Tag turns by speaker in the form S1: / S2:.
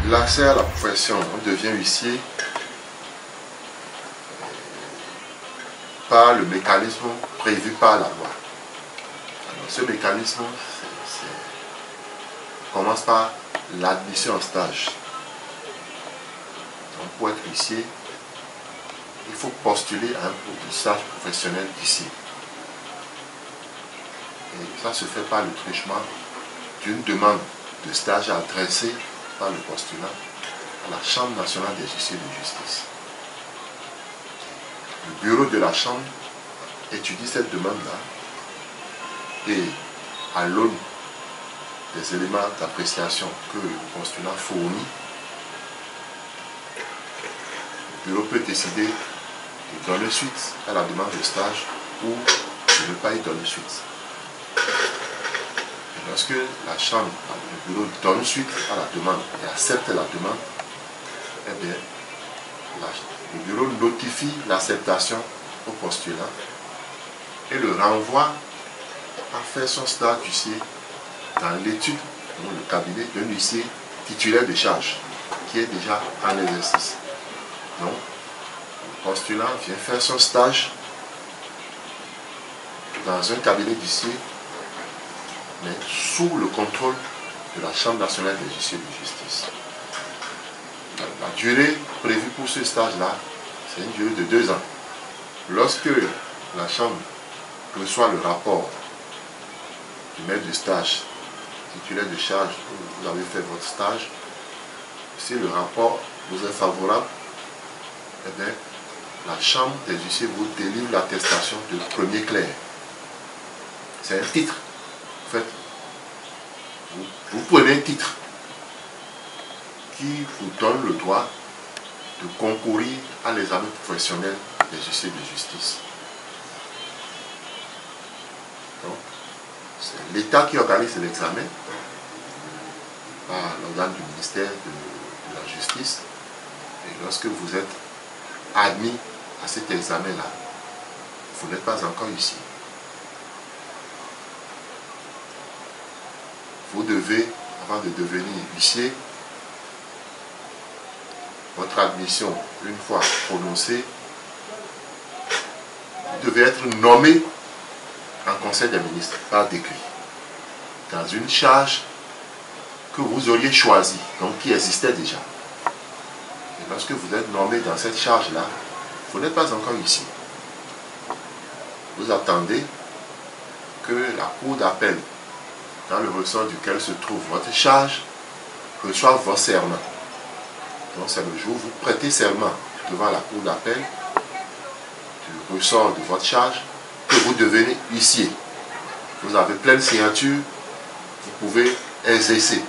S1: L'accès à la profession, on devient huissier par le mécanisme prévu par la loi. Alors, ce mécanisme commence par l'admission en stage. Donc, pour être huissier, il faut postuler à un stage professionnel d'huissier. Et ça se fait par le truchement d'une demande de stage adressée par le postulat à la Chambre nationale des huissiers de justice. Le bureau de la Chambre étudie cette demande-là et à l'aune des éléments d'appréciation que le postulat fournit, le bureau peut décider de donner suite à la demande de stage ou de ne pas y donner suite. Et lorsque la Chambre, le bureau donne suite à la demande et accepte la demande, eh bien, le bureau notifie l'acceptation au postulat et le renvoie à faire son stage d'huissier dans l'étude ou le cabinet d'un huissier titulaire de charge qui est déjà en exercice. Donc, le postulat vient faire son stage dans un cabinet d'huissier, mais sous le contrôle de la Chambre nationale des huissiers de justice. La durée prévue pour ce stage-là, c'est une durée de 2 ans. Lorsque la Chambre reçoit le rapport du maître de stage, titulaire de charge, où vous avez fait votre stage, si le rapport vous est favorable, eh bien, la Chambre des huissiers vous délivre l'attestation de premier clerc. C'est un titre. En fait, vous prenez un titre qui vous donne le droit de concourir à l'examen professionnel des huissiers de justice. Donc, c'est l'État qui organise l'examen par l'organe du ministère de la Justice. Et lorsque vous êtes admis à cet examen-là, vous n'êtes pas encore huissier. Vous devez, avant de devenir huissier, votre admission, une fois prononcée, vous devez être nommé en Conseil des ministres par décret, dans une charge que vous auriez choisie, donc qui existait déjà. Et lorsque vous êtes nommé dans cette charge-là, vous n'êtes pas encore ici. Vous attendez que la cour d'appel, dans le ressort duquel se trouve votre charge, reçoive vos serments. Donc c'est le jour où vous prêtez serment devant la cour d'appel du ressort de votre charge que vous devenez huissier. Vous avez pleine signature, vous pouvez exercer.